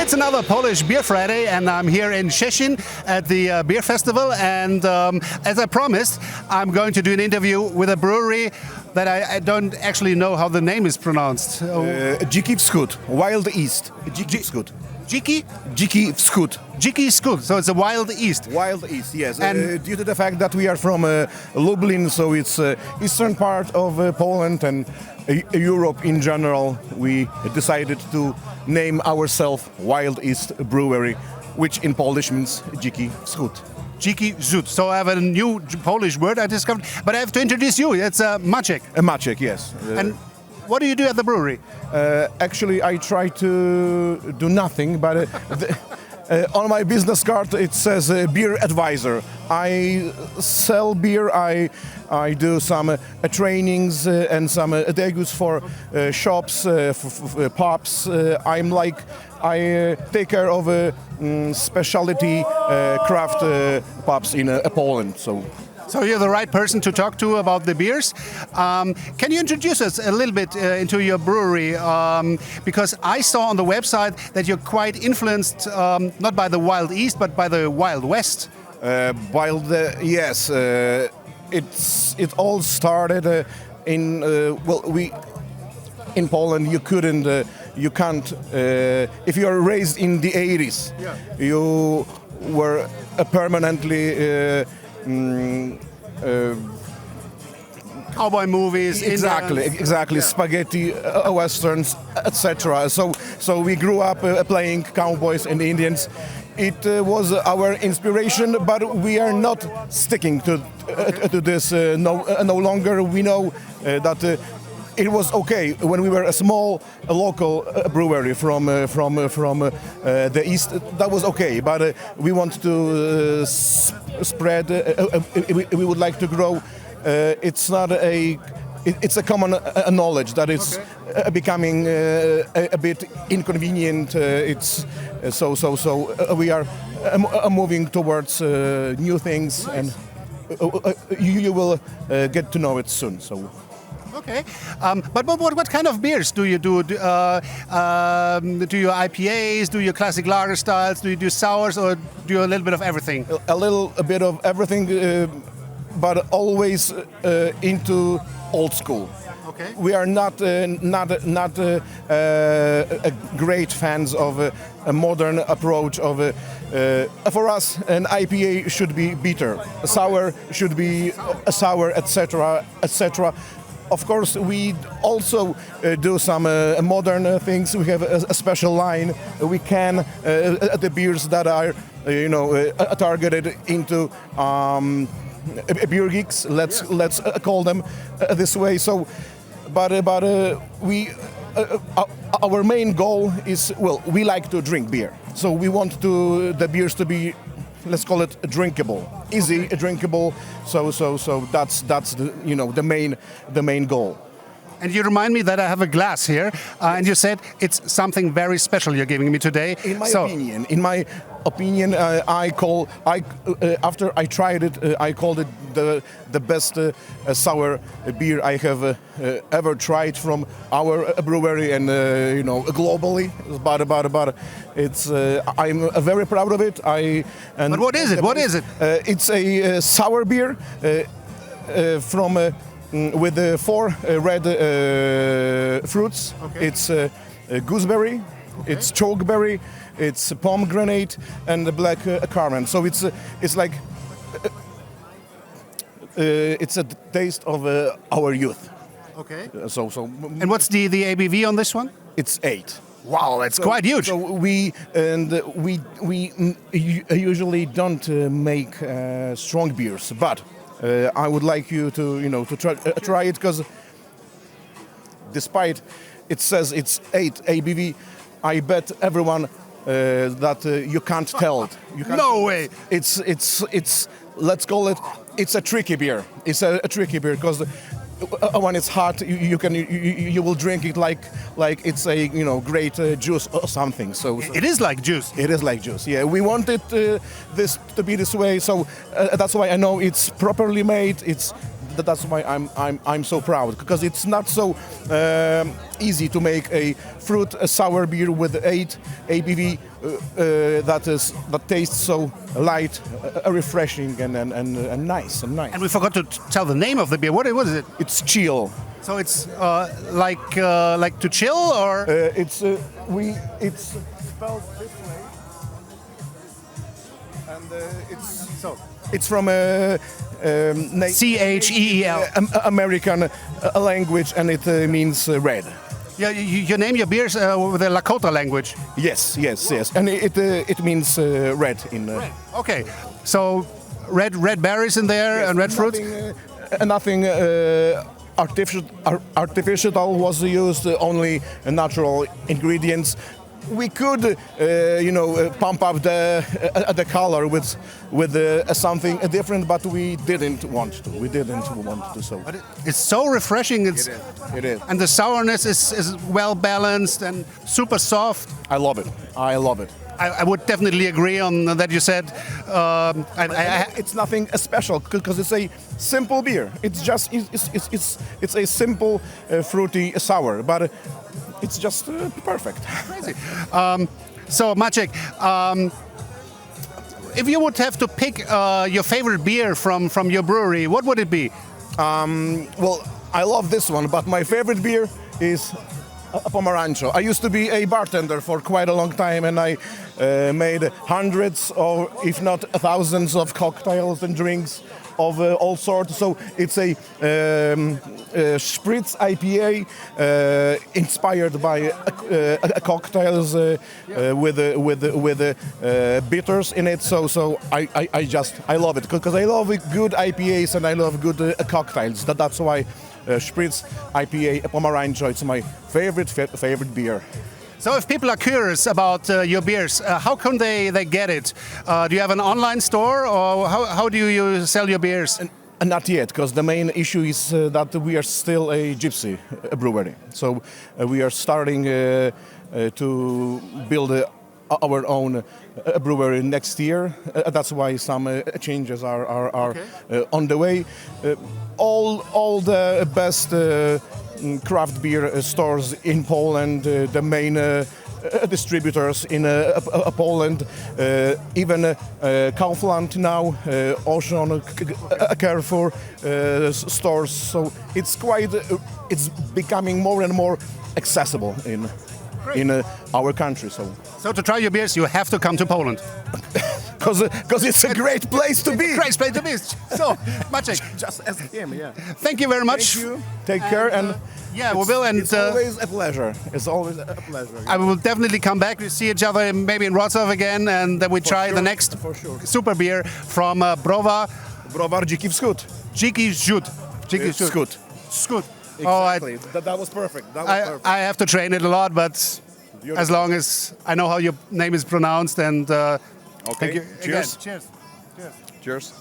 It's another Polish Beer Friday, and I'm here in Szczecin at the beer festival. And as I promised, I'm going to do an interview with a brewery that I don't actually know how the name is pronounced. Dziki Wschód, Wild East. Dziki Wschód. Dziki? Dziki Wschód. Dziki Wschód, so it's a Wild East. Wild East, yes. And due to the fact that we are from Lublin, so it's eastern part of Poland and Europe in general, we decided to name ourselves Wild East Brewery, which in Polish means Dziki Wschód. Dziki Wschód. So I have a new Polish word I discovered, but I have to introduce you. It's Maciej. Maciej, yes. And what do you do at the brewery? Actually, I try to do nothing, but on my business card it says beer advisor. I sell beer. I do some trainings and some degus for shops, pubs. I take care of specialty craft pubs in Poland. So you're the right person to talk to about the beers. Can you introduce us a little bit into your brewery? Because I saw on the website that you're quite influenced, not by the Wild East, but by the Wild West. Yes. It all started in in Poland. You can't. If you are raised in the 80s, you were permanently. Cowboy movies, exactly, yeah. Spaghetti, westerns, etc. So we grew up playing cowboys and Indians. It was our inspiration, but we are not sticking to this no longer. We know that it was okay when we were a small local brewery from the east. That was okay, but we want to spread. We would like to grow. It's not a. It's a common knowledge that it's becoming a bit inconvenient. It's so we are moving towards new things, and you will get to know it soon. So. Okay, but what kind of beers do you do? Do you IPAs? Do you classic lager styles? Do you do sours, or do you a little bit of everything? A little bit of everything, but always into old school. Okay. We are not great fans of a modern approach of. For us, an IPA should be bitter, a sour should be a sour, etc., etc. Of course, we also do some modern things. We have a special line. We can the beers that are, targeted into beer geeks. Let's call them this way. So, but we our main goal is we like to drink beer. So we want the beers to be, let's call it drinkable, easy drinkable. So that's the main goal. And you remind me that I have a glass here, and you said it's something very special you're giving me today. In my opinion, after I tried it, I called it the best sour beer I have ever tried from our brewery and globally. But it's I'm very proud of it. But what is it? What is it? It's a sour beer from. With the 4 red fruits. Okay. It's gooseberry, it's chokeberry, it's pomegranate, and the black currant. So it's like it's a taste of our youth. Okay. And what's the ABV on this one? It's 8. Wow, that's quite huge. So we usually don't make strong beers, but. I would like you to try it, because despite it says it's 8 ABV, I bet everyone that you can't tell it. No way. It's let's call it. It's a tricky beer. It's a tricky beer because. When it's hot, you will drink it like it's a great juice or something. So it is like juice. It is like juice. Yeah, we wanted this to be this way. So that's why I know it's properly made. That's why I'm so proud, because it's not so easy to make a sour beer with 8 ABV that tastes so light, refreshing, and nice. And we forgot to tell the name of the beer. What is it? It's chill. So it's like to chill, or It's spelled this way, and it's from a CHEEL. American language, and it means red. Yeah, you name your beers with the Lakota language. Yes, and it means red in. Okay, so red berries in there and red fruits. Nothing artificial was used. Only natural ingredients. We could, pump up the color with something different, but we didn't want to. So But it's so refreshing. it is. And the sourness is well balanced and super soft. I love it. I would definitely agree on that. You said It's nothing special because it's a simple beer. It's just it's a simple fruity sour, but it's just perfect. crazy. So Maciej, if you would have to pick your favorite beer from your brewery, what would it be? Well, I love this one, but my favorite beer is a Pomerancho. I used to be a bartender for quite a long time, and I made hundreds or if not thousands of cocktails and drinks of all sorts. So it's a Spritz IPA inspired by cocktails with bitters in it. So I love it because I love good IPAs and I love good cocktails. That's why Spritz IPA Pomerancho. It's my favorite beer. So if people are curious about your beers, how can they get it? Do you have an online store, or how do you sell your beers? Not yet, because the main issue is that we are still a gypsy brewery. So we are starting to build our own brewery next year. That's why some changes are on the way. All the best craft beer stores in Poland, the main distributors in Poland, even Kaufland now, Ocean, Carrefour stores. So it's becoming more and more accessible in our country. So to try your beers, you have to come to Poland. Because it's a great place to be. Great place to be. So, Maciej, Just ask him, yeah. thank you very much. Thank you. Take care, and yeah, we will. And it's always a pleasure. It's always a pleasure. I will definitely come back. We see each other maybe in Wrocław again, and then we try the next super beer from Browar Dziki Wschód. Dziki Wschód. Dziki Wschód. Wschód. Exactly. That was perfect. I have to train it a lot, but as long as I know how your name is pronounced, and Okay. thank you. Cheers. Again. Cheers. Cheers.